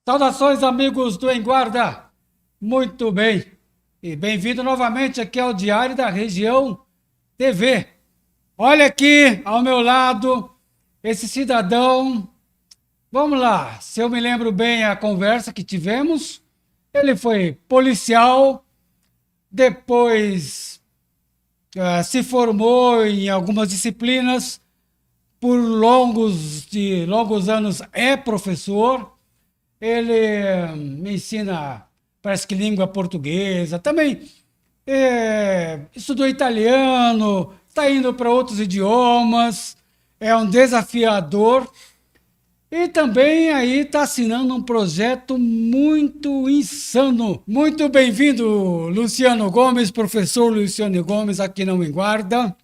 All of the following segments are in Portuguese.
Saudações, amigos do Em Guarda. Muito bem. E bem-vindo novamente aqui ao Diário da Região TV. Olha aqui ao meu lado esse cidadão. Vamos lá, se eu me lembro bem a conversa que tivemos, ele foi policial, depois se formou em algumas disciplinas, por longos anos é professor. Ele me ensina, parece que língua portuguesa, também estudou italiano, está indo para outros idiomas, é um desafiador e também aí está assinando um projeto muito insano. Muito bem-vindo, Luciano Gomes, professor Luciano Gomes, aqui não me guarda.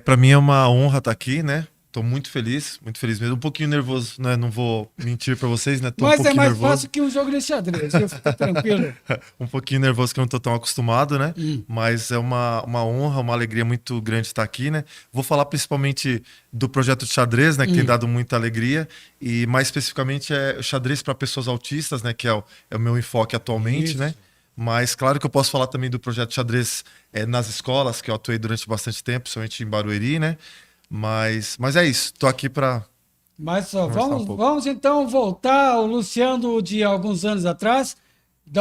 Para mim é uma honra estar aqui, né? Tô muito feliz mesmo. Um pouquinho nervoso, né? Não vou mentir para vocês, né? Tô um Mas é pouquinho mais nervoso. fácil que um jogo de xadrez, eu fico tranquilo. Um pouquinho nervoso que eu não tô tão acostumado, né? Hum. Mas é uma honra, uma alegria muito grande estar aqui, né? Vou falar principalmente do projeto de xadrez, né? Que tem dado muita alegria. E mais especificamente é xadrez para pessoas autistas, né? Que é o meu enfoque atualmente, Isso. né? Mas claro que eu posso falar também do projeto de xadrez nas escolas, que eu atuei durante bastante tempo, principalmente em Barueri, né? Mas é isso, tô aqui para Mas só, conversar um vamos, pouco. vamos então voltar ao Luciano de alguns anos atrás. De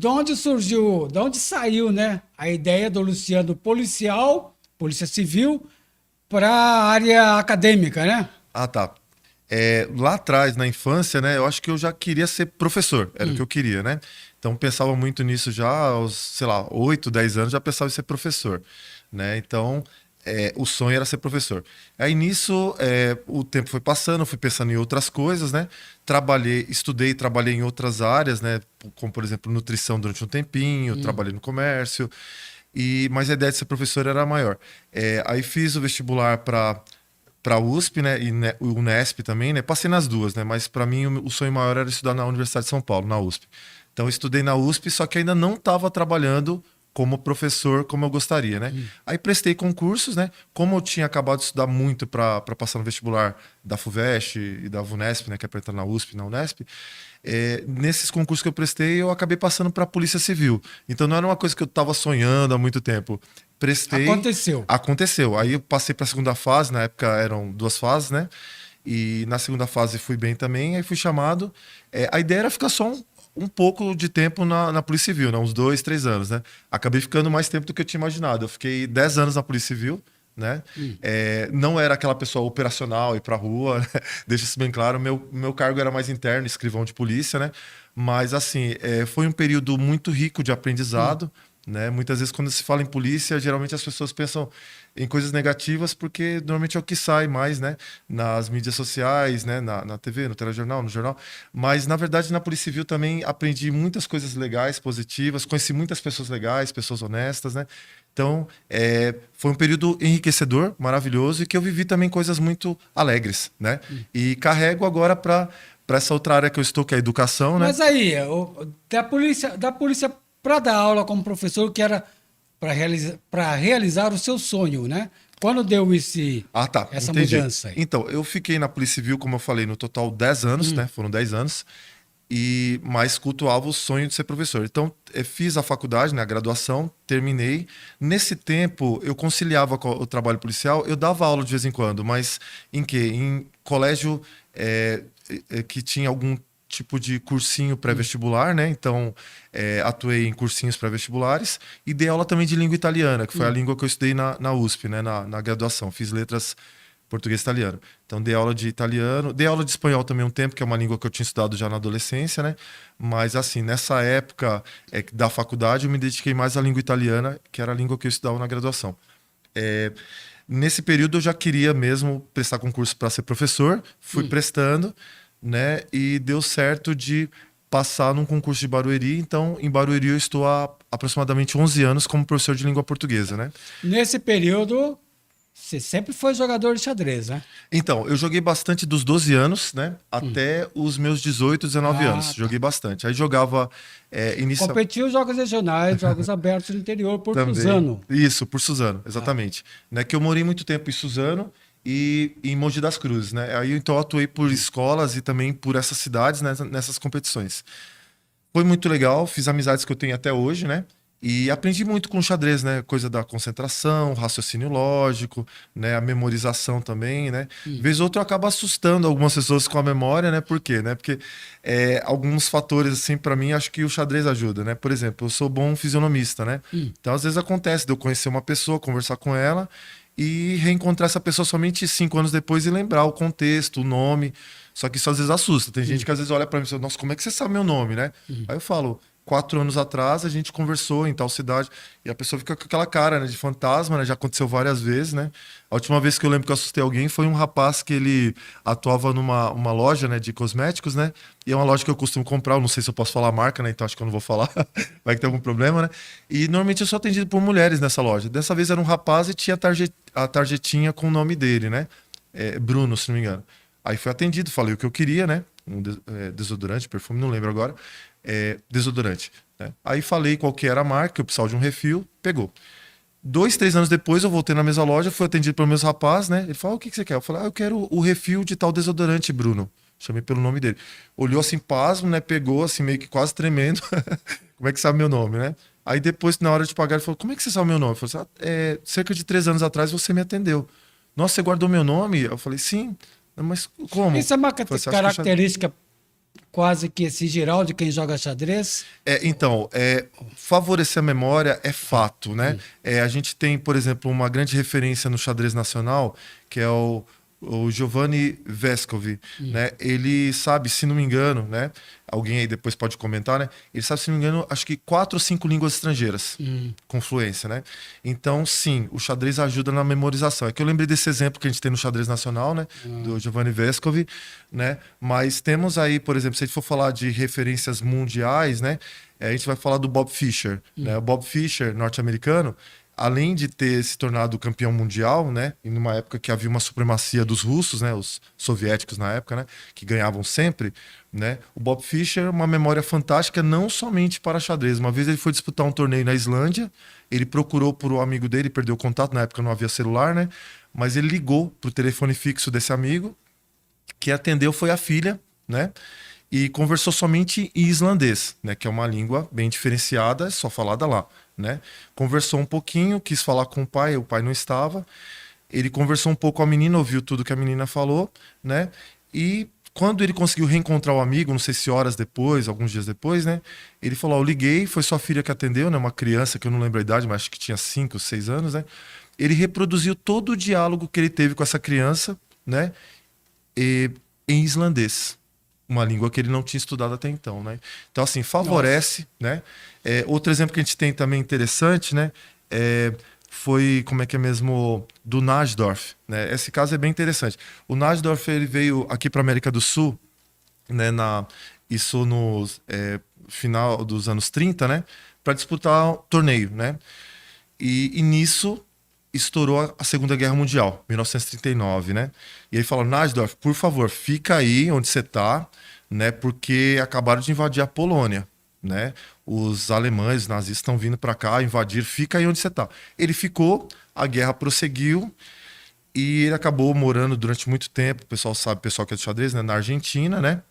onde surgiu, de onde saiu, né, a ideia do Luciano policial, polícia civil, para a área acadêmica, né? Ah, tá. Lá atrás, na infância, né, eu acho que eu já queria ser professor, era o que eu queria, né? Então pensava muito nisso já aos, sei lá, 8, 10 anos já pensava em ser professor, né? Então o sonho era ser professor. Aí nisso o tempo foi passando, eu fui pensando em outras coisas, né? Estudei, trabalhei em outras áreas, né? Como por exemplo nutrição durante um tempinho, trabalhei no comércio, mas a ideia de ser professor era maior. Aí fiz o vestibular para USP, né, e o Unesp também, né? Passei nas duas, né? Mas para mim o sonho maior era estudar na Universidade de São Paulo, na USP. Então eu estudei na USP, só que ainda não estava trabalhando como professor como eu gostaria, né? Aí prestei concursos, né? Como eu tinha acabado de estudar muito para passar no vestibular da FUVEST e da VUNESP, né, que é para entrar na USP e na Unesp, nesses concursos que eu prestei, eu acabei passando para a Polícia Civil. Então não era uma coisa que eu estava sonhando há muito tempo. Prestei, Aconteceu. aconteceu. Aí eu passei para a segunda fase, na época eram duas fases, né? E na segunda fase fui bem também, aí fui chamado. A ideia era ficar só um pouco de tempo na Polícia Civil, né? Uns 2, 3 anos, né? Acabei ficando mais tempo do que eu tinha imaginado. Eu fiquei 10 anos na Polícia Civil, né? Não era aquela pessoa operacional, ir pra rua, né? Deixa isso bem claro. Meu cargo era mais interno, escrivão de polícia, né? Mas, assim, foi um período muito rico de aprendizado, né? Muitas vezes, quando se fala em polícia, geralmente as pessoas pensam em coisas negativas, porque normalmente é o que sai mais, né? Nas mídias sociais, né? Na TV, no telejornal, no jornal. Mas, na verdade, na Polícia Civil também aprendi muitas coisas legais, positivas, conheci muitas pessoas legais, pessoas honestas, né? Então, foi um período enriquecedor, maravilhoso, e que eu vivi também coisas muito alegres, né? E carrego agora para essa outra área que eu estou, que é a educação, né? Mas aí, da polícia para dar aula como professor, que era para realizar o seu sonho, né? Quando deu Ah, tá, essa entendi. mudança aí? Então, eu fiquei na Polícia Civil, como eu falei, no total 10 anos, né? Foram 10 anos. E mais cultuava o sonho de ser professor. Então, fiz a faculdade, né, a graduação, terminei. Nesse tempo, eu conciliava com o trabalho policial, eu dava aula de vez em quando, mas em quê? Em colégio que tinha algum tipo de cursinho pré-vestibular, né? Então, atuei em cursinhos pré-vestibulares e dei aula também de língua italiana, que foi a língua que eu estudei na USP, né, na graduação. Fiz letras português e italiano. Então, dei aula de italiano, dei aula de espanhol também um tempo, que é uma língua que eu tinha estudado já na adolescência, né? Mas, assim, nessa época da faculdade, eu me dediquei mais à língua italiana, que era a língua que eu estudava na graduação. É, Nesse período, eu já queria mesmo prestar concurso para ser professor, fui prestando, né? E deu certo de passar num concurso de Barueri. Então, em Barueri, eu estou há aproximadamente 11 anos como professor de língua portuguesa, né? Nesse período, você sempre foi jogador de xadrez, né? Então, eu joguei bastante dos 12 anos, né? Até os meus 18, 19 anos. Ah, tá. Joguei bastante. Aí jogava inicial Competiu em jogos regionais, jogos abertos no interior por também. Suzano. Isso, por Suzano, exatamente. Né? Que eu morei muito tempo em Suzano e em Mogi das Cruzes, né? Aí então eu atuei por escolas e também por essas cidades nessas competições. Foi muito legal, fiz amizades que eu tenho até hoje, né? E aprendi muito com o xadrez, né? Coisa da concentração, raciocínio lógico, né? A memorização também, né? Vez ou outra eu acabo assustando algumas pessoas com a memória, né? Por quê, né? Porque alguns fatores, assim, para mim, acho que o xadrez ajuda, né? Por exemplo, eu sou bom fisionomista, né? Então, às vezes acontece de eu conhecer uma pessoa, conversar com ela e reencontrar essa pessoa somente 5 anos depois e lembrar o contexto, o nome. Só que isso às vezes assusta. Tem gente que às vezes olha pra mim e fala, nossa, como é que você sabe meu nome, né? Aí eu falo, 4 anos atrás a gente conversou em tal cidade. E a pessoa fica com aquela cara, né, de fantasma, né? Já aconteceu várias vezes, né? A última vez que eu lembro que eu assustei alguém foi um rapaz que ele atuava numa loja, né, de cosméticos, né? E é uma loja que eu costumo comprar, eu não sei se eu posso falar a marca, né? Então acho que eu não vou falar, vai que tem algum problema, né? E normalmente eu sou atendido por mulheres nessa loja. Dessa vez era um rapaz e tinha a tarjetinha com o nome dele, né? Bruno, se não me engano. Aí fui atendido, falei o que eu queria, né? Desodorante, perfume, não lembro agora. Desodorante. Né? Aí falei qual que era a marca, eu precisava de um refil, pegou. 2, 3 anos depois eu voltei na mesma loja, fui atendido pelo mesmo rapaz, né? Ele falou, o que você quer? Eu falei, eu quero o refil de tal desodorante, Bruno. Chamei pelo nome dele. Olhou assim, pasmo, né? Pegou assim, meio que quase tremendo. Como é que sabe meu nome, né? Aí depois, na hora de pagar, ele falou, como é que você sabe meu nome? Eu falei, cerca de 3 anos atrás você me atendeu. Nossa, você guardou meu nome? Eu falei, sim. Mas como? Isso é uma Eu falei, "Você acha que característica quase que esse geral de quem joga xadrez. Então, favorecer a memória é fato, né? A gente tem, por exemplo, uma grande referência no xadrez nacional, que é o Giovanni Vescovi, né? Ele sabe, se não me engano, né? Alguém aí depois pode comentar, né? Ele sabe, se não me engano, acho que 4 ou 5 línguas estrangeiras, com fluência, né? Então, sim, o xadrez ajuda na memorização. É que eu lembrei desse exemplo que a gente tem no xadrez nacional, né? Do Giovanni Vescovi, né? Mas temos aí, por exemplo, se a gente for falar de referências mundiais, né? A gente vai falar do Bob Fischer, né? O Bob Fischer, norte-americano, além de ter se tornado campeão mundial, né, em uma época que havia uma supremacia dos russos, né, os soviéticos na época, né, que ganhavam sempre, né, o Bob Fischer, uma memória fantástica não somente para xadrez. Uma vez ele foi disputar um torneio na Islândia, ele procurou por um amigo dele, perdeu o contato, na época não havia celular, né, mas ele ligou para o telefone fixo desse amigo, que atendeu foi a filha, né, e conversou somente em islandês, né, que é uma língua bem diferenciada, só falada lá, né? Conversou um pouquinho, quis falar com o pai não estava. Ele conversou um pouco com a menina, ouviu tudo que a menina falou, né? E quando ele conseguiu reencontrar o amigo, não sei se horas depois, alguns dias depois, né? Ele falou: eu liguei, foi sua filha que atendeu, né? Uma criança que eu não lembro a idade, mas acho que tinha 5, 6 anos, né? Ele reproduziu todo o diálogo que ele teve com essa criança, né? Em islandês, uma língua que ele não tinha estudado até então, né? Então, assim, favorece, né? Outro exemplo que a gente tem também interessante, né? Foi, como é que é mesmo, do Najdorf, né? Esse caso é bem interessante. O Najdorf, ele veio aqui para América do Sul, né? Isso no final dos anos 30, né? Para disputar um torneio, né? E nisso estourou a Segunda Guerra Mundial, 1939, né? E aí falou, Najdorf, por favor, fica aí onde você tá, né? Porque acabaram de invadir a Polônia, né? Os alemães, os nazistas estão vindo para cá invadir, fica aí onde você tá. Ele ficou, a guerra prosseguiu e ele acabou morando durante muito tempo, o pessoal sabe, o pessoal que é do xadrez, né? Na Argentina, né?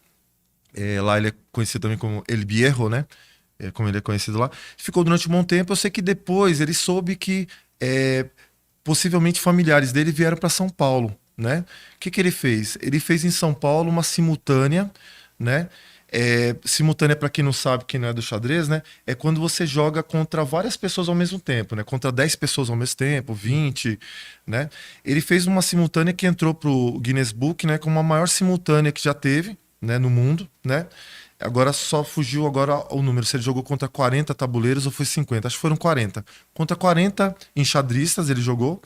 Lá ele é conhecido também como El Viejo, né? Como ele é conhecido lá. Ficou durante um bom tempo, eu sei que depois ele soube que possivelmente familiares dele vieram para São Paulo, né? O que ele fez? Ele fez em São Paulo uma simultânea, né? Simultânea, para quem não sabe, quem não é do xadrez, né? É quando você joga contra várias pessoas ao mesmo tempo, né? Contra 10 pessoas ao mesmo tempo, 20, né? Ele fez uma simultânea que entrou pro Guinness Book, né? Como a maior simultânea que já teve, né? No mundo, né? Agora só fugiu agora o número, se ele jogou contra 40 tabuleiros ou foi 50, acho que foram 40. Contra 40 enxadristas ele jogou,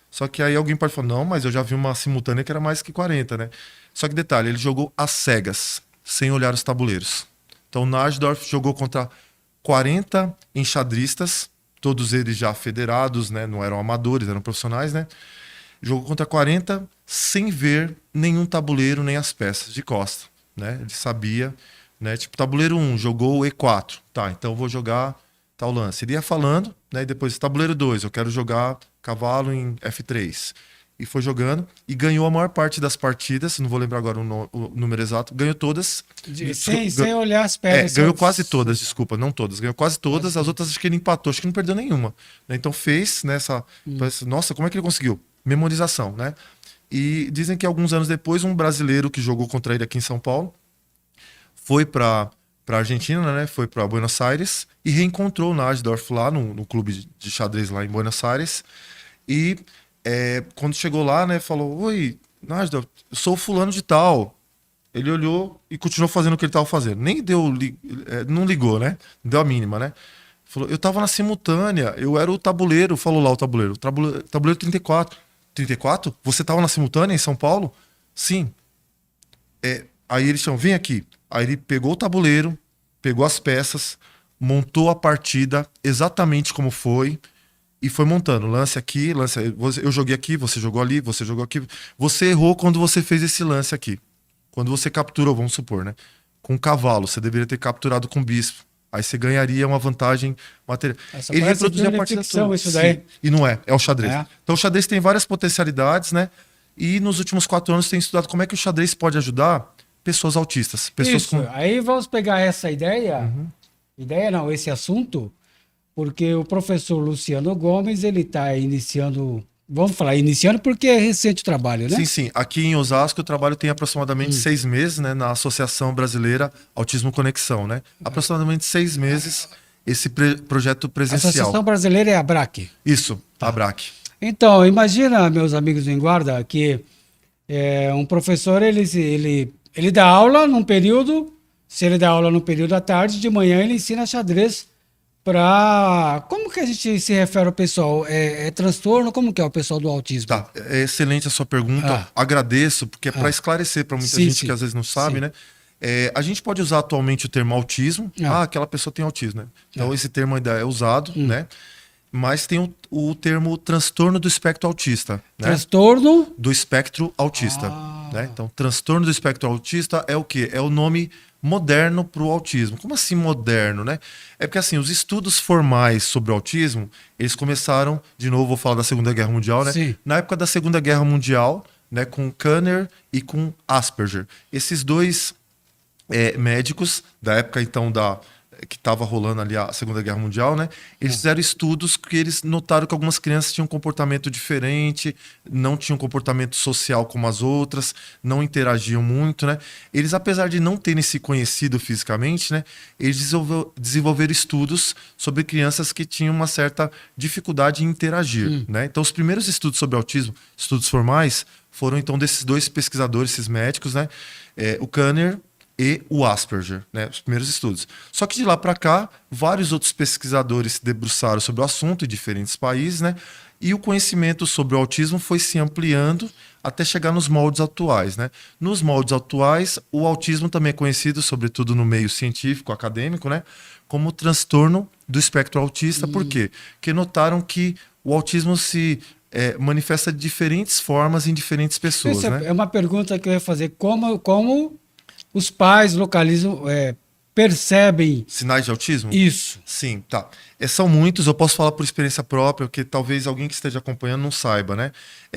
só que aí alguém pode falar, não, mas eu já vi uma simultânea que era mais que 40, né? Só que detalhe, ele jogou às cegas, sem olhar os tabuleiros. Então o Najdorf jogou contra 40 enxadristas, todos eles já federados, né? Não eram amadores, eram profissionais, né? Jogou contra 40 sem ver nenhum tabuleiro, nem as peças, de costa, né? Ele sabia... Né? Tipo, tabuleiro 1, jogou o E4. Tá, então eu vou jogar tal lance. Ele ia falando, né? E depois, tabuleiro 2, eu quero jogar cavalo em F3. e foi jogando e ganhou a maior parte das partidas, não vou lembrar agora o número exato, ganhou todas. Sem olhar as pedras. Ganhou quase todas, desculpa, não todas, ganhou quase todas, as outras acho que ele empatou, acho que não perdeu nenhuma. Né? Então fez nessa, nossa, como é que ele conseguiu? Memorização, né? E dizem que alguns anos depois, um brasileiro que jogou contra ele aqui em São Paulo foi para Argentina, né? Foi para Buenos Aires e reencontrou o Najdorf lá no clube de xadrez lá em Buenos Aires. E quando chegou lá, né? Falou: Oi, Najdorf, eu sou o fulano de tal. Ele olhou e continuou fazendo o que ele estava fazendo. Nem deu, não ligou, né? Não deu a mínima, né? Falou: eu estava na simultânea, eu era o tabuleiro. Falou lá o tabuleiro. Tabuleiro 34. 34? Você estava na simultânea em São Paulo? Sim. Aí eles chamam: vem aqui. Aí ele pegou o tabuleiro, pegou as peças, montou a partida exatamente como foi e foi montando. Lance aqui, lance aí. Eu joguei aqui, você jogou ali, você jogou aqui. Você errou quando você fez esse lance aqui. Quando você capturou, vamos supor, né? Com um cavalo, você deveria ter capturado com bispo. Aí você ganharia uma vantagem material. Ele reproduziu a partida toda. Isso daí. Sim. E não é o xadrez. Então o xadrez tem várias potencialidades, né? E nos últimos 4 anos tem estudado como é que o xadrez pode ajudar pessoas autistas. Pessoas com... Aí vamos pegar essa ideia, esse assunto, porque o professor Luciano Gomes, ele está iniciando, vamos falar iniciando porque é recente o trabalho, né? Sim. Aqui em Osasco o trabalho tem aproximadamente 6 meses, né? Na Associação Brasileira Autismo Conexão, né? Aproximadamente 6 meses esse projeto presencial. A Associação Brasileira é a ABRAC. Isso, a ABRAC. Então, imagina, meus amigos em guarda, que um professor, ele dá aula num período, se ele dá aula no período da tarde, de manhã ele ensina xadrez para... Como que a gente se refere ao pessoal? É transtorno? Como que é o pessoal do autismo? Tá, é excelente a sua pergunta. Agradeço, porque é para esclarecer para muita gente que às vezes não sabe, né? A gente pode usar atualmente o termo autismo. Aquela pessoa tem autismo, né? Então esse termo ainda é usado, né? Mas tem o termo transtorno do espectro autista. Né? Transtorno? Do espectro autista. Né? Então, transtorno do espectro autista é o quê? É o nome moderno para o autismo. Como assim moderno, né? É porque assim, os estudos formais sobre o autismo, eles começaram, de novo, vou falar da Segunda Guerra Mundial, né? Sim. Na época da Segunda Guerra Mundial, né, com Kanner e com Asperger. Esses dois médicos da época, então, que estava rolando ali a Segunda Guerra Mundial, né? Eles fizeram estudos que eles notaram que algumas crianças tinham um comportamento diferente, não tinham um comportamento social como as outras, não interagiam muito, né? Eles, apesar de não terem se conhecido fisicamente, né? Eles desenvolveram estudos sobre crianças que tinham uma certa dificuldade em interagir, né? Então, os primeiros estudos sobre autismo, estudos formais, foram então desses dois pesquisadores, esses médicos, né? O Kanner e o Asperger, né, os primeiros estudos. Só que de lá para cá, vários outros pesquisadores se debruçaram sobre o assunto em diferentes países, né, e o conhecimento sobre o autismo foi se ampliando até chegar nos moldes atuais. Né. Nos moldes atuais, o autismo também é conhecido, sobretudo no meio científico, acadêmico, né, como transtorno do espectro autista. Por quê? Porque notaram que o autismo se manifesta de diferentes formas em diferentes pessoas. Essa né? é uma pergunta que eu ia fazer. Como os pais localizam, percebem... Sinais de autismo? Isso. Sim, tá. São muitos, eu posso falar por experiência própria, porque talvez alguém que esteja acompanhando não saiba, né?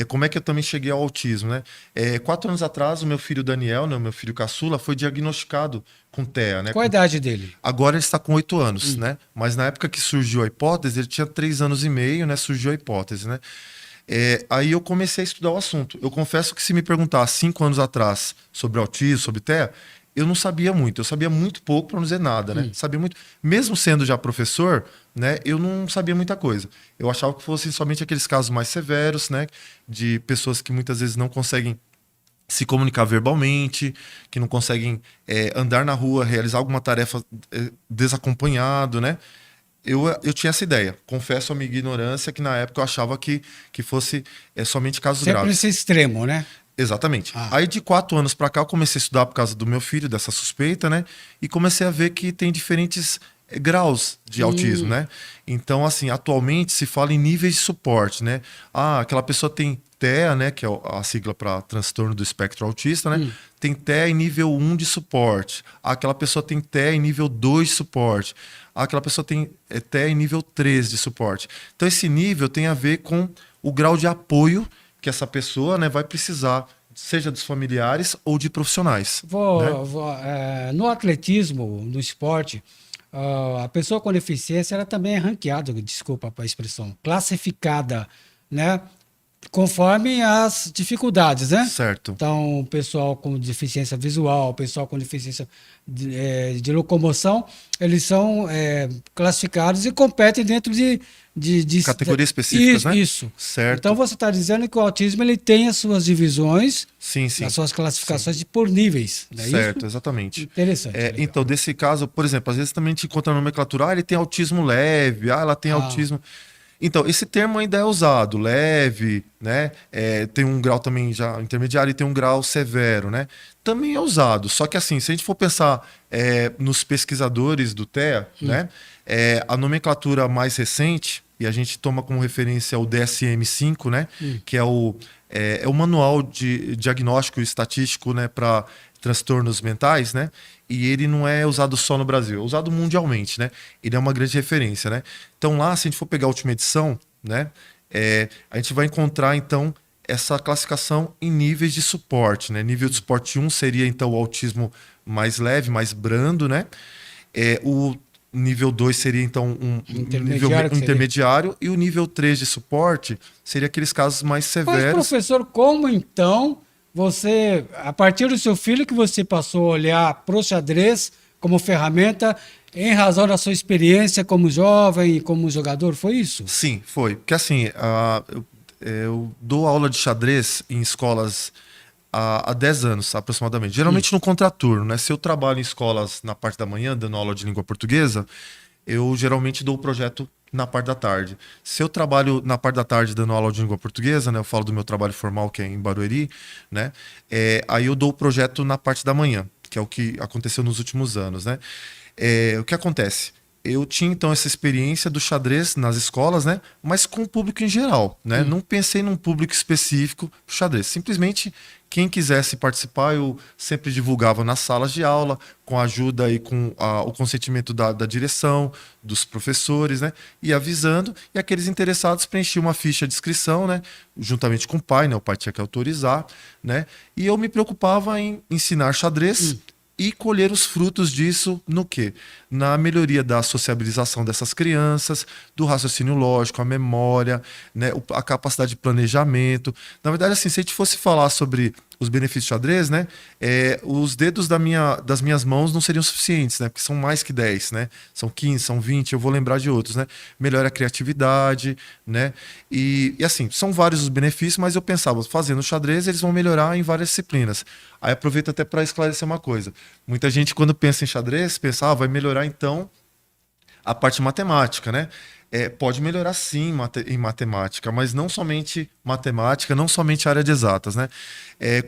Como é que eu também cheguei ao autismo, né? 4 anos atrás, o meu filho Daniel, né, o meu filho caçula, foi diagnosticado com TEA, né? Qual a idade dele? Agora ele está com 8 anos, né? Mas na época que surgiu a hipótese, ele tinha 3 anos e meio, né? Surgiu a hipótese, né? Aí eu comecei a estudar o assunto. Eu confesso que se me perguntar 5 anos atrás sobre autismo, sobre TEA, eu não sabia muito. Eu sabia muito pouco, para não dizer nada, né? Sabia muito. Mesmo sendo já professor, né? Eu não sabia muita coisa. Eu achava que fossem somente aqueles casos mais severos, né? De pessoas que muitas vezes não conseguem se comunicar verbalmente, que não conseguem andar na rua, realizar alguma tarefa desacompanhado, né? Eu tinha essa ideia. Confesso a minha ignorância que na época eu achava que fosse somente casos Sempre graves. esse extremo, né? Exatamente. Aí de 4 anos para cá eu comecei a estudar por causa do meu filho, dessa suspeita, né? E comecei a ver que tem diferentes graus de autismo, né? Então, assim, atualmente se fala em níveis de suporte, né? Aquela pessoa tem TEA, né? Que é a sigla para transtorno do espectro autista, né? Tem TEA em nível 1 de suporte. Aquela pessoa tem TEA em nível 2 de suporte. Aquela pessoa tem TEA em nível 3 de suporte. Então, esse nível tem a ver com o grau de apoio que essa pessoa, né, vai precisar, seja dos familiares ou de profissionais. Né? No atletismo, no esporte, a pessoa com deficiência ela também é ranqueada, desculpa a expressão, classificada, né? Conforme as dificuldades, né? Certo. Então, o pessoal com deficiência visual, o pessoal com deficiência de locomoção, eles são classificados e competem dentro de categorias específicas, isso, né? Isso. Certo. Então, você está dizendo que o autismo ele tem as suas divisões, sim, sim. as suas classificações por níveis, não é certo, isso? Exatamente. Interessante. Então, desse caso, por exemplo, às vezes também te encontra na nomenclatura, ele tem autismo leve, ela tem autismo... Então, esse termo ainda é usado, leve, né? Tem um grau também já intermediário e tem um grau severo, né? Também é usado. Só que assim, se a gente for pensar nos pesquisadores do TEA, né? A nomenclatura mais recente, e a gente toma como referência o DSM-5, né? Que é o manual de diagnóstico estatístico, né? Para transtornos mentais, né? E ele não é usado só no Brasil, é usado mundialmente, né? Ele é uma grande referência, né? Então lá, se a gente for pegar a última edição, né? A gente vai encontrar, então, essa classificação em níveis de suporte, né? Nível de suporte 1 seria, então, o autismo mais leve, mais brando, né? O nível 2 seria, então, um nível intermediário, e o nível 3 de suporte seria aqueles casos mais severos. Mas, professor, como, então... Você, a partir do seu filho que você passou a olhar para o xadrez como ferramenta, em razão da sua experiência como jovem e como jogador, foi isso? Sim, foi. Porque assim, eu dou aula de xadrez em escolas há 10 anos aproximadamente. Geralmente no contraturno, né? Se eu trabalho em escolas na parte da manhã, dando aula de língua portuguesa, eu geralmente dou o projeto na parte da tarde. Se eu trabalho na parte da tarde dando aula de língua portuguesa, né, eu falo do meu trabalho formal que é em Barueri, né, aí eu dou o projeto na parte da manhã, que é o que aconteceu nos últimos anos, né. O que acontece? Eu tinha então essa experiência do xadrez nas escolas, né, mas com o público em geral, né. Não pensei num público específico pro xadrez. Simplesmente quem quisesse participar, eu sempre divulgava nas salas de aula, com a ajuda e com o consentimento da direção, dos professores, né? E avisando, e aqueles interessados preenchiam uma ficha de inscrição, né? Juntamente com o pai, né? O pai tinha que autorizar, né? E eu me preocupava em ensinar xadrez e colher os frutos disso no quê? Na melhoria da sociabilização dessas crianças, do raciocínio lógico, a memória, né, a capacidade de planejamento. Na verdade, assim, se a gente fosse falar sobre os benefícios do xadrez, né, os dedos das minhas mãos não seriam suficientes, né, porque são mais que 10, né, são 15, são 20, eu vou lembrar de outros, né, melhora a criatividade, né, e assim, são vários os benefícios, mas eu pensava, fazendo xadrez, eles vão melhorar em várias disciplinas. Aí aproveito até para esclarecer uma coisa. Muita gente, quando pensa em xadrez, pensa, vai melhorar então a parte matemática, né? Pode melhorar sim em matemática, mas não somente matemática, não somente a área de exatas, né?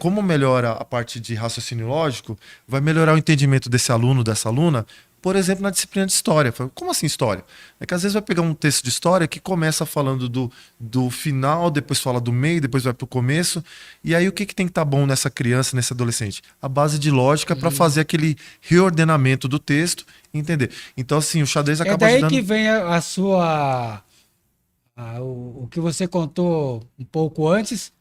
Como melhora a parte de raciocínio lógico, vai melhorar o entendimento desse aluno, dessa aluna, por exemplo, na disciplina de história. Como assim história? É que às vezes vai pegar um texto de história que começa falando do final, depois fala do meio, depois vai para o começo. E aí o que tem que estar bom nessa criança, nesse adolescente? A base de lógica para fazer aquele reordenamento do texto e entender. Então, assim, o xadrez acaba daí ajudando... que vem a sua... o que você contou um pouco antes,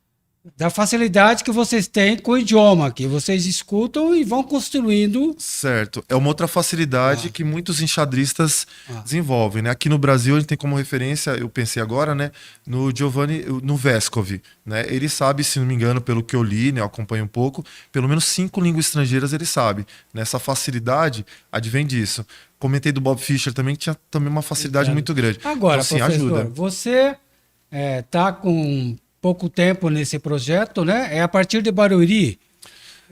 da facilidade que vocês têm com o idioma, que vocês escutam e vão construindo. Certo. É uma outra facilidade que muitos enxadristas desenvolvem, né? Aqui no Brasil a gente tem como referência, eu pensei agora, né, no Giovanni, no Vescovi, né? Ele sabe, se não me engano, pelo que eu li, né, eu acompanho um pouco, pelo menos 5 línguas estrangeiras ele sabe. Essa facilidade advém disso. Comentei do Bob Fischer também, que tinha também uma facilidade muito grande. Agora, então, sim, professor, ajuda. você está com pouco tempo nesse projeto, né? É a partir de Barueri.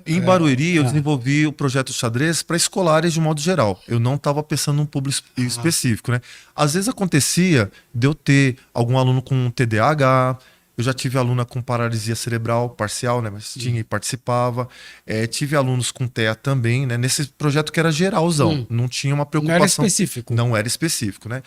Em Barueri, eu desenvolvi o projeto xadrez para escolares de modo geral. Eu não estava pensando num público específico, né? Às vezes acontecia de eu ter algum aluno com TDAH, eu já tive aluna com paralisia cerebral parcial, né? Mas tinha e participava. Tive alunos com TEA também, né? Nesse projeto que era geralzão, não tinha uma preocupação. Não era específico. Não era específico, né?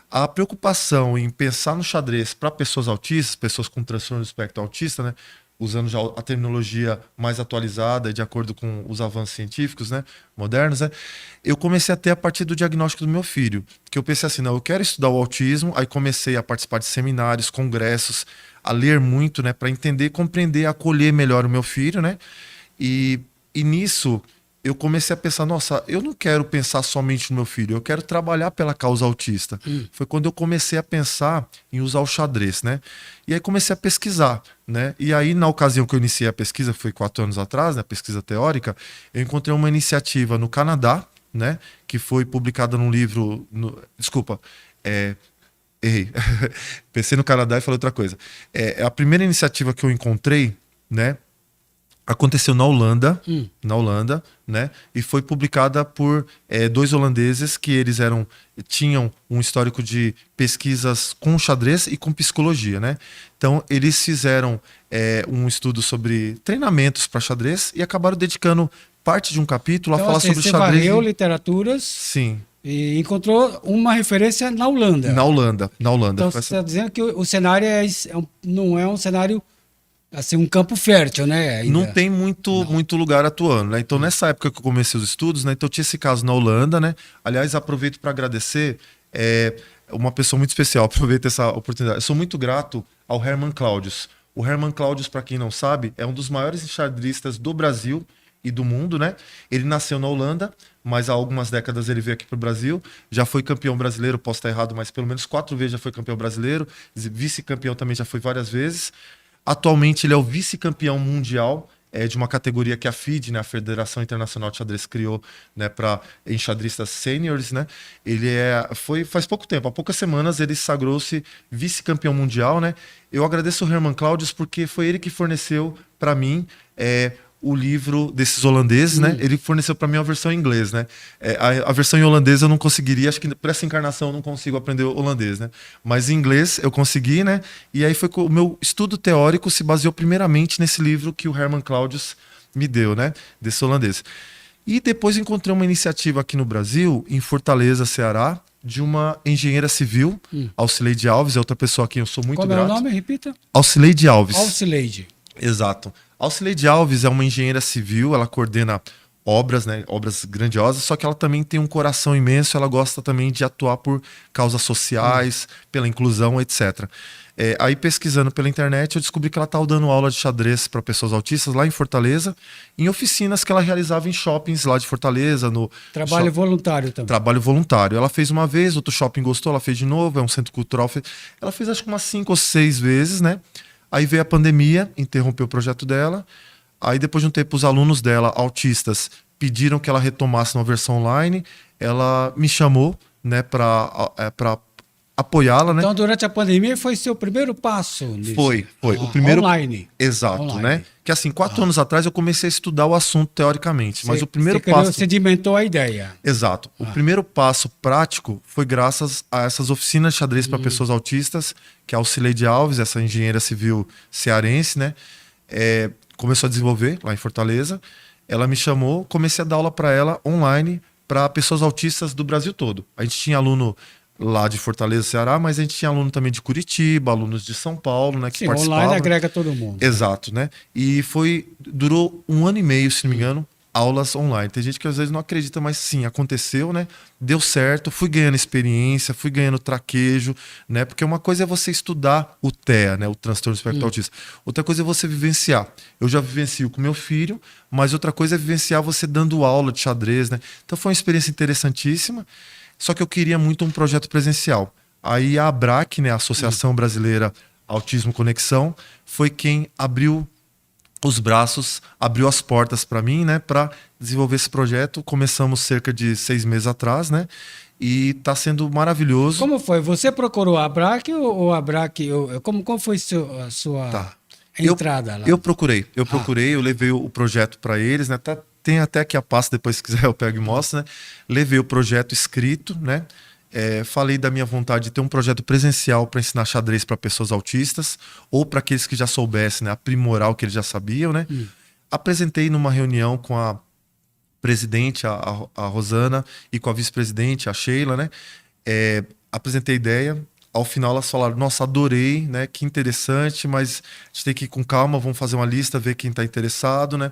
A preocupação em pensar no xadrez para pessoas autistas, pessoas com transtorno do espectro autista, né? usando já a terminologia mais atualizada, de acordo com os avanços científicos, né, modernos, né, eu comecei a ter a partir do diagnóstico do meu filho, que eu pensei assim, não, eu quero estudar o autismo, aí comecei a participar de seminários, congressos, a ler muito, né, para entender, compreender, acolher melhor o meu filho, né, e nisso eu comecei a pensar, nossa, eu não quero pensar somente no meu filho, eu quero trabalhar pela causa autista. Foi quando eu comecei a pensar em usar o xadrez, né? E aí comecei a pesquisar, né? E aí, na ocasião que eu iniciei a pesquisa, foi 4 anos atrás, né? Pesquisa teórica, eu encontrei uma iniciativa no Canadá, né? Que foi publicada num livro... Desculpa, errei. Pensei no Canadá e falei outra coisa. A primeira iniciativa que eu encontrei, né? Aconteceu na Holanda, né? E foi publicada por 2 holandeses que eles tinham um histórico de pesquisas com xadrez e com psicologia, né? Então eles fizeram um estudo sobre treinamentos para xadrez e acabaram dedicando parte de um capítulo a falar sobre o você xadrez. varreu literaturas Sim. e encontrou uma referência na Holanda. Na Holanda. Então você está dizendo que o cenário não é um cenário assim, um campo fértil, né? Ainda. Não tem muito lugar atuando, né? Então, nessa época que eu comecei os estudos, né? Então, eu tinha esse caso na Holanda, né? Aliás, aproveito para agradecer uma pessoa muito especial, aproveito essa oportunidade. Eu sou muito grato ao Herman Cláudios. O Herman Cláudios, para quem não sabe, é um dos maiores enxadristas do Brasil e do mundo, né? Ele nasceu na Holanda, mas há algumas décadas ele veio aqui para o Brasil, já foi campeão brasileiro, posso estar errado, mas pelo menos 4 vezes já foi campeão brasileiro, vice-campeão também já foi várias vezes. Atualmente ele é o vice-campeão mundial de uma categoria que a FIDE, né, a Federação Internacional de Xadrez, criou, né, para enxadristas sêniores, né? Ele foi faz pouco tempo, há poucas semanas ele sagrou-se vice-campeão mundial, né? Eu agradeço o Herman Cláudios porque foi ele que forneceu para mim o livro desses holandeses, né? Ele forneceu para mim a versão em inglês, né? A versão em holandês eu não conseguiria, acho que por essa encarnação eu não consigo aprender holandês, né? Mas em inglês eu consegui, né? E aí foi que o meu estudo teórico se baseou primeiramente nesse livro que o Herman Cláudios me deu, né? Desse holandês. E depois encontrei uma iniciativa aqui no Brasil, em Fortaleza, Ceará, de uma engenheira civil, Alcileide Alves, é outra pessoa a quem eu sou muito grato. Como é o nome? Repita. Alcileide Alves. Alcileide. Exato. Alcileide Alves é uma engenheira civil, ela coordena obras, né, obras grandiosas, só que ela também tem um coração imenso, ela gosta também de atuar por causas sociais, pela inclusão, etc. Aí pesquisando pela internet, eu descobri que ela estava dando aula de xadrez para pessoas autistas lá em Fortaleza, em oficinas que ela realizava em shoppings lá de Fortaleza. Trabalho voluntário também. Trabalho voluntário. Ela fez uma vez, outro shopping gostou, ela fez de novo, é um centro cultural. Ela fez acho que umas 5 ou 6 vezes, né? Aí veio a pandemia, interrompeu o projeto dela. Aí depois de um tempo, os alunos dela, autistas, pediram que ela retomasse uma versão online. Ela me chamou, né, para apoiá-la, né? Então, durante a pandemia, foi seu primeiro passo nisso? Foi. O primeiro... Online. Exato, online. Né? Que assim, 4 anos atrás eu comecei a estudar o assunto teoricamente, mas o primeiro passo... Você sedimentou a ideia. Exato. O primeiro passo prático foi graças a essas oficinas de xadrez para pessoas autistas, que a Alcileide Alves, essa engenheira civil cearense, né, começou a desenvolver lá em Fortaleza. Ela me chamou, comecei a dar aula para ela online para pessoas autistas do Brasil todo. A gente tinha aluno lá de Fortaleza, Ceará, mas a gente tinha aluno também de Curitiba, alunos de São Paulo, né, que participavam. Online agrega todo mundo. Exato, né? E durou 1 ano e meio, se não me engano, aulas online. Tem gente que às vezes não acredita, mas sim, aconteceu, né? Deu certo, fui ganhando experiência, fui ganhando traquejo, né? Porque uma coisa é você estudar o TEA, né? O transtorno do espectro autista. Outra coisa é você vivenciar. Eu já vivencio com meu filho, mas outra coisa é vivenciar você dando aula de xadrez, né? Então foi uma experiência interessantíssima, só que eu queria muito um projeto presencial. Aí a ABRAC, né? A Associação Brasileira Autismo Conexão, foi quem abriu os braços, abriu as portas para mim, né, para desenvolver esse projeto. Começamos cerca de 6 meses atrás, né, e está sendo maravilhoso. Como foi? Você procurou a ABRAC ou a ABRAC? Como foi a sua entrada lá? Eu procurei, eu levei o projeto para eles, né, tem até aqui a pasta, depois se quiser eu pego e mostro, né, levei o projeto escrito, né, falei da minha vontade de ter um projeto presencial para ensinar xadrez para pessoas autistas ou para aqueles que já soubessem, né, aprimorar o que eles já sabiam, né? Apresentei numa reunião com a presidente, a Rosana, e com a vice-presidente, a Sheila, né? Apresentei a ideia. ao final elas falaram, nossa, adorei, né? Que interessante, mas a gente tem que ir com calma, vamos fazer uma lista, ver quem está interessado, né?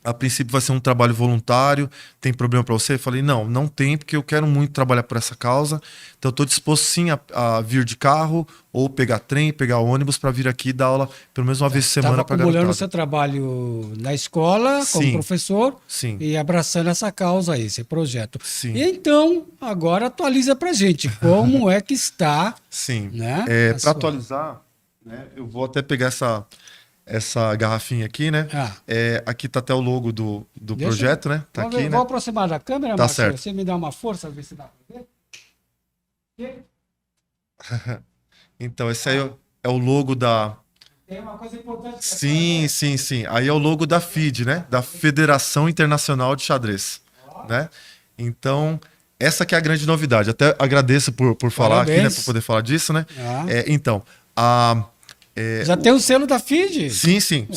A princípio vai ser um trabalho voluntário, tem problema para você? Eu falei, não, não tem, porque eu quero muito trabalhar por essa causa, então eu estou disposto sim a vir de carro, ou pegar trem, pegar ônibus para vir aqui dar aula pelo menos uma vez por semana para acumulando garotada. seu trabalho na escola, como Sim, professor, sim. e abraçando essa causa aí, esse projeto. Sim. E então, agora atualiza pra gente, como é que está, Sim. né? Para atualizar, né, eu vou até pegar essa garrafinha aqui, né? Aqui tá até o logo do projeto, né? Tá aqui, né? Vou aproximar da câmera, tá Marcos. certo. Você me dá uma força, ver se dá pra ver. Então, esse aí é o logo da... Tem uma coisa importante. Sim. Aí é o logo da FIDE, né? Da Federação Internacional de Xadrez, né? Então, essa que é a grande novidade. Até agradeço por falar aqui, né? Por poder falar disso, né? Então, já tem o selo da FIDE? Sim.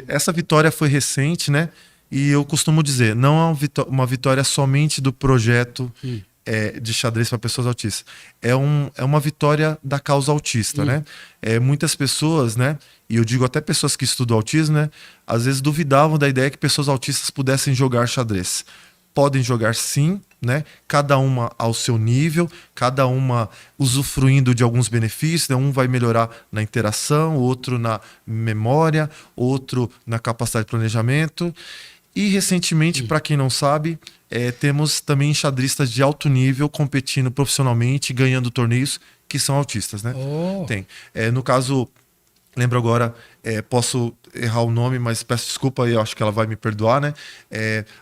Essa vitória foi recente, né? E eu costumo dizer, não é uma vitória somente do projeto de xadrez para pessoas autistas. É uma vitória da causa autista, né? Muitas pessoas, né? E eu digo até pessoas que estudam autismo, né? Às vezes duvidavam da ideia que pessoas autistas pudessem jogar xadrez. Podem jogar sim, né? Cada uma ao seu nível, cada uma usufruindo de alguns benefícios, né? Um vai melhorar na interação, outro na memória, outro na capacidade de planejamento. E recentemente, para quem não sabe, temos também xadristas de alto nível competindo profissionalmente, ganhando torneios que são autistas, né? Tem. No caso, lembro agora, posso errar o nome, mas peço desculpa, eu acho que ela vai me perdoar, né?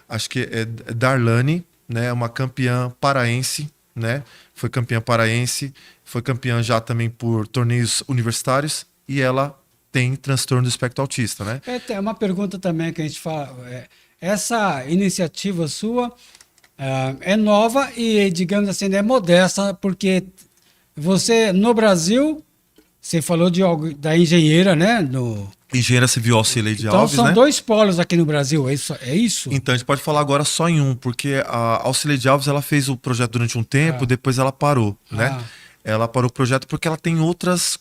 Acho que é Darlane, né? Uma campeã paraense, né? Foi campeã paraense, foi campeã já também por torneios universitários e ela tem transtorno do espectro autista, né? Tem uma pergunta também que a gente fala. Essa iniciativa sua é nova e, digamos assim, é modesta, porque você, no Brasil, você falou da engenheira, né? Engenheira Civil Alcileide Alves, então, né? são dois polos aqui no Brasil, é isso? Então, a gente pode falar agora só em um, porque a Alcileide Alves, ela fez o projeto durante um tempo, depois ela parou, né? Ela parou o projeto porque ela tem outras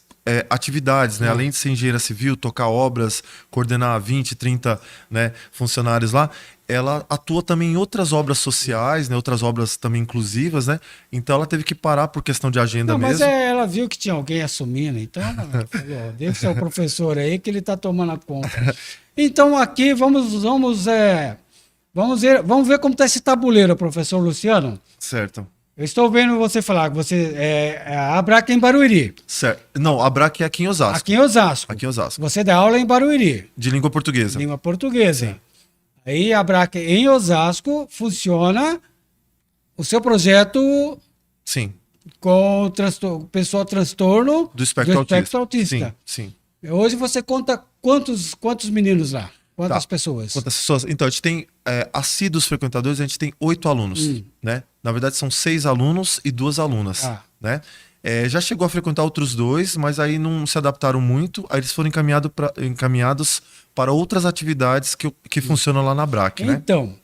atividades, né? Além de ser engenheira civil, tocar obras, coordenar 20, 30, né, funcionários lá, ela atua também em outras obras sociais, né? Outras obras também inclusivas, né? Então ela teve que parar por questão de agenda mesmo. Mas ela viu que tinha alguém assumindo, então ela falou, deve ser o professor aí que ele está tomando a conta. Então aqui vamos ver como está esse tabuleiro, professor Luciano. Certo. Eu estou vendo você falar que você a ABRAC é em Barueri. Certo. Não, a ABRAC é aqui em Osasco. Aqui em Osasco. Aqui em Osasco. Você dá aula em Barueri. De língua portuguesa. Língua portuguesa. Sim. Aí a ABRAC em Osasco funciona o seu projeto Sim. com o pessoal transtorno do espectro autista. Sim. Hoje você conta quantos meninos lá? Quantas pessoas? Quantas pessoas? Então, a gente tem assíduos frequentadores, a gente tem 8 alunos, né? Na verdade, são 6 alunos e 2 alunas, né? Já chegou a frequentar outros 2, mas aí não se adaptaram muito, aí eles foram encaminhados para outras atividades que funcionam lá na ABRAC, né? Então,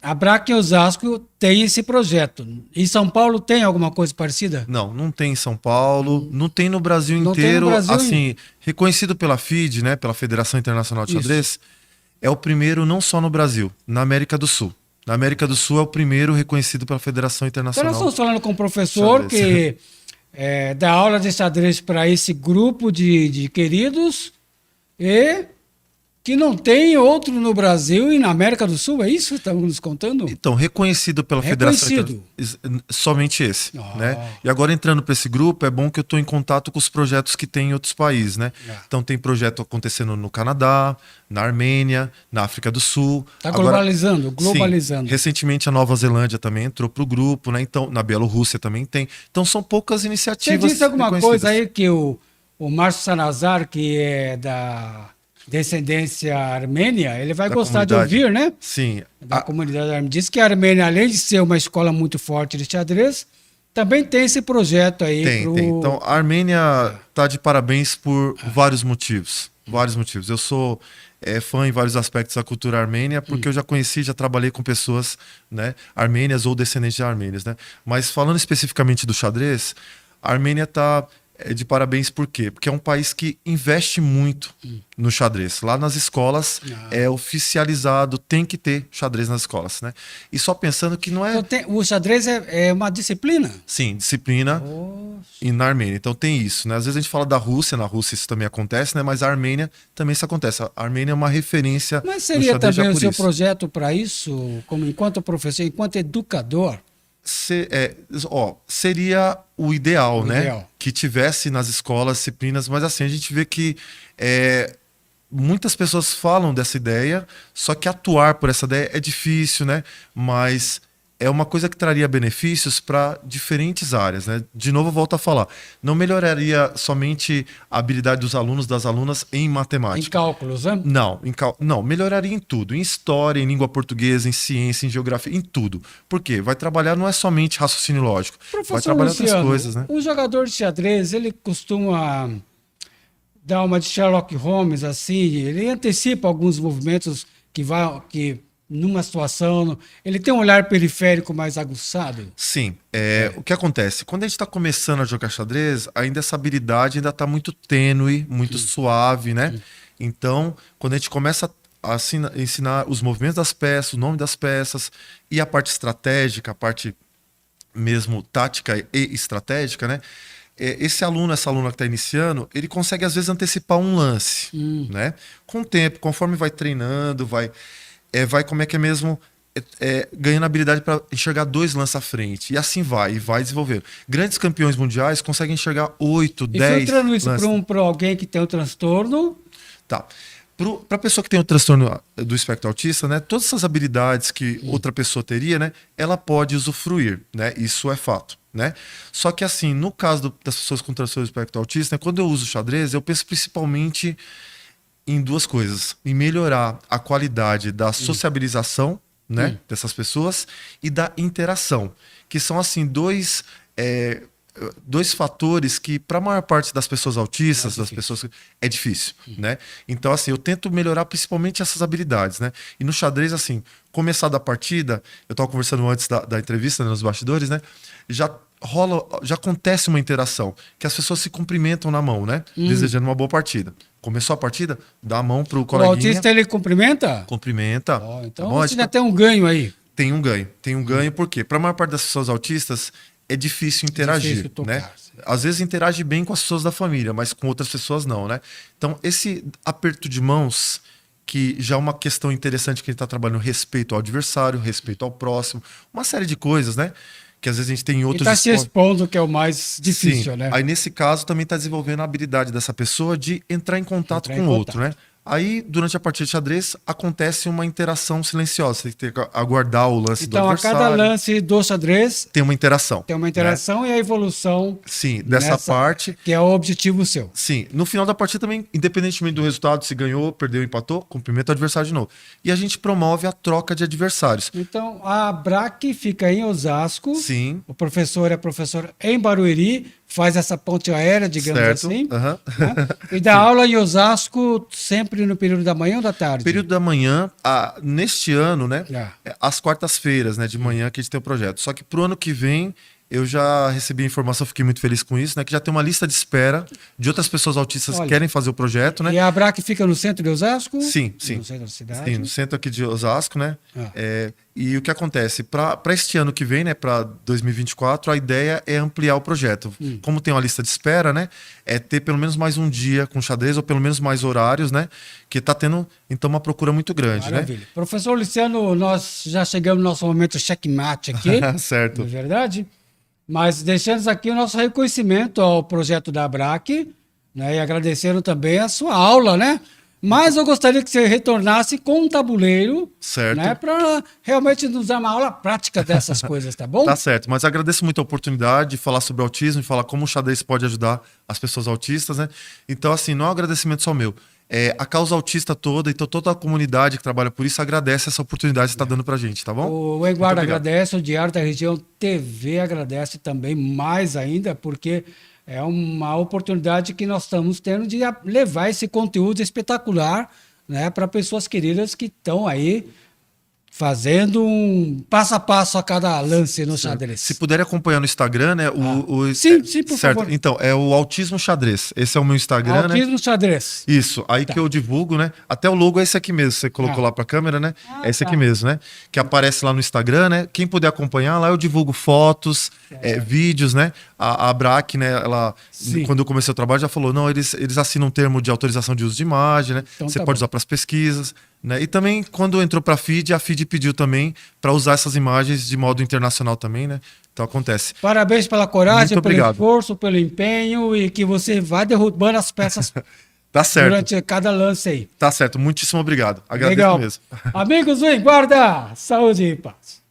a ABRAC em Osasco tem esse projeto. Em São Paulo tem alguma coisa parecida? Não tem em São Paulo, não tem no Brasil inteiro, assim, reconhecido pela FIDE, né, pela Federação Internacional de Xadrez, é o primeiro não só no Brasil, na América do Sul. Na América do Sul é o primeiro reconhecido pela Federação Internacional. Então nós estamos falando com um professor que dá aula de xadrez para esse grupo de queridos e que não tem outro no Brasil e na América do Sul, é isso que estamos nos contando? Então, reconhecido pela Federação Internacional, somente esse, né? E agora entrando para esse grupo, é bom que eu estou em contato com os projetos que tem em outros países, né? Então tem projeto acontecendo no Canadá, na Armênia, na África do Sul. Está globalizando. Sim, recentemente a Nova Zelândia também entrou para o grupo, né? Então, na Bielorrússia também tem. Então são poucas iniciativas. Você disse alguma coisa aí que o Márcio Sanazar, que é da descendência armênia, ele vai gostar de ouvir, né? Sim. Da comunidade armênia. Diz que a Armênia, além de ser uma escola muito forte de xadrez, também tem esse projeto aí. Tem. Então, a Armênia está de parabéns por vários motivos, Vários motivos. Eu sou fã em vários aspectos da cultura armênia, porque eu já conheci, já trabalhei com pessoas, né, armênias ou descendentes de armênios, né? Mas falando especificamente do xadrez, a Armênia está de parabéns por quê? Porque é um país que investe muito no xadrez. Lá nas escolas é oficializado, tem que ter xadrez nas escolas, né? E só pensando que não é... Então, o xadrez é uma disciplina? Sim, disciplina e na Armênia. Então tem isso, né? Às vezes a gente fala da Rússia, na Rússia isso também acontece, né? Mas a Armênia também isso acontece. A Armênia é uma referência Mas no seria xadrez já também o por seu isso. projeto para isso, como enquanto professor, enquanto educador? Seria o ideal, O né? ideal. Que tivesse nas escolas disciplinas, mas assim, a gente vê que muitas pessoas falam dessa ideia, só que atuar por essa ideia é difícil, né? Mas é uma coisa que traria benefícios para diferentes áreas, né? De novo, eu volto a falar. Não melhoraria somente a habilidade dos alunos, das alunas em Em matemática. cálculos, né? Não, melhoraria em tudo, em história, em língua portuguesa, em ciência, em geografia, em tudo. Por quê? Vai trabalhar não é somente raciocínio lógico, vai Professor trabalhar outras Luciano, coisas, né? um jogador de xadrez, ele costuma dar uma de Sherlock Holmes, assim, ele antecipa alguns movimentos que numa situação, ele tem um olhar periférico mais aguçado. Sim, o que acontece? Quando a gente está começando a jogar xadrez, ainda essa habilidade ainda está muito tênue, muito suave, né? Então, quando a gente começa a ensinar os movimentos das peças, o nome das peças e a parte estratégica, a parte mesmo tática e estratégica, né? Esse aluno, essa aluna que está iniciando, ele consegue às vezes antecipar um lance, né? Com o tempo, conforme vai treinando, vai como é que é mesmo, ganhando habilidade para enxergar 2 lances à frente. E assim e vai desenvolvendo. Grandes campeões mundiais conseguem enxergar 8, E 10 filtrando isso lances. para alguém que tem um transtorno, Tá. Para a pessoa que tem o transtorno do espectro autista, né, todas essas habilidades que outra pessoa teria, né, ela pode usufruir, né, isso é fato, né. Só que assim, no caso das pessoas com transtorno do espectro autista, né, quando eu uso xadrez, eu penso principalmente em 2 coisas: em melhorar a qualidade da sociabilização, né, dessas pessoas e da interação, que são assim dois fatores que para a maior parte das pessoas autistas, das pessoas é difícil, né? Então assim, eu tento melhorar principalmente essas habilidades, né? E no xadrez assim, começar da partida, eu estava conversando antes da entrevista, né, nos bastidores, né? Já acontece uma interação, que as pessoas se cumprimentam na mão, né? Desejando uma boa partida. Começou a partida, dá a mão pro o coleguinha, autista ele cumprimenta? cumprimenta. Então tá bom? você já tem um ganho aí. Tem um ganho. Tem um ganho porque para a maior parte das pessoas autistas é difícil interagir, Difícil tocar, né? sim. Às vezes interage bem com as pessoas da família, mas com outras pessoas não, né? Então esse aperto de mãos, que já é uma questão interessante que a gente está trabalhando, respeito ao adversário, respeito ao próximo, uma série de coisas, né? Que às vezes a gente tem em E outros está se esportes. expondo, que é o mais difícil, Sim. né? Aí nesse caso também está desenvolvendo a habilidade dessa pessoa de entrar em contato Entrar em com o outro, contato. né? Aí, durante a partida de xadrez, acontece uma interação silenciosa. Você tem que aguardar o lance do Então, a adversário. cada lance do xadrez Tem uma interação. tem uma né? interação e a evolução Sim, dessa nessa- parte. que é o objetivo seu. Sim, no final da partida também, independentemente do resultado, se ganhou, perdeu, empatou, cumprimenta o adversário de novo. E a gente promove a troca de adversários. Então, a ABRAC fica em Osasco. Sim. O professor é professor em Barueri, faz essa ponte aérea, digamos Certo. assim. Aham. Né? E dá aula em Osasco sempre no período da manhã ou da tarde? Período da manhã, neste ano, né? Ah. Às quartas-feiras, né, de manhã que a gente tem o projeto. Só que pro ano que vem, eu já recebi a informação, fiquei muito feliz com isso, né? Que já tem uma lista de espera de outras pessoas autistas Olha. que querem fazer o projeto, né? E a ABRAC fica no centro de Osasco? Sim, sim. No centro da cidade? Sim, no centro aqui de Osasco, né? Ah. E o que acontece? Para este ano que vem, né, para 2024, a ideia é ampliar o projeto. Como tem uma lista de espera, né? É ter pelo menos mais um dia com xadrez, ou pelo menos mais horários, né? Que está tendo, então, uma procura muito grande, Maravilha. Professor Luciano, nós já chegamos no nosso momento checkmate aqui, né? Certo. não é verdade? Mas deixamos aqui o nosso reconhecimento ao projeto da ABRAC, né, e agradecendo também a sua aula, né? Mas eu gostaria que você retornasse com um tabuleiro, Certo. né, para realmente nos dar uma aula prática dessas coisas, tá bom? Tá certo, mas agradeço muito a oportunidade de falar sobre autismo e falar como o xadrez pode ajudar as pessoas autistas, né? Então, assim, não é um agradecimento só meu. A causa autista toda, então toda a comunidade que trabalha por isso agradece essa oportunidade que você está dando pra gente, tá bom? O Muito Enguarda obrigado. agradece, o Diário da Região TV agradece também mais ainda, porque é uma oportunidade que nós estamos tendo de levar esse conteúdo espetacular, né, para pessoas queridas que estão aí fazendo um passo a passo a cada lance no xadrez. Se puder acompanhar no Instagram, né? Sim, sim, por certo. favor. Então, é o Autismo Xadrez. Esse é o meu Instagram, né? Autismo xadrez. Isso, aí que eu divulgo, né? Até o logo é esse aqui mesmo, você colocou lá pra câmera, né? É esse aqui mesmo, né? Que aparece lá no Instagram, né? Quem puder acompanhar, lá eu divulgo fotos, vídeos, né? A Brac, né? Ela, Sim. quando eu comecei o trabalho, já falou: não, eles assinam um termo de autorização de uso de imagem, né? Então Você tá pode bom. usar para as pesquisas, né? E também, quando entrou para a FID pediu também para usar essas imagens de modo internacional também, né? Então acontece. Parabéns pela coragem, Muito pelo obrigado. esforço, pelo empenho e que você vá derrubando as peças Tá certo. durante cada lance aí. Tá certo. Muitíssimo obrigado. Agradeço Legal. mesmo. Amigos do Guarda, saúde e paz.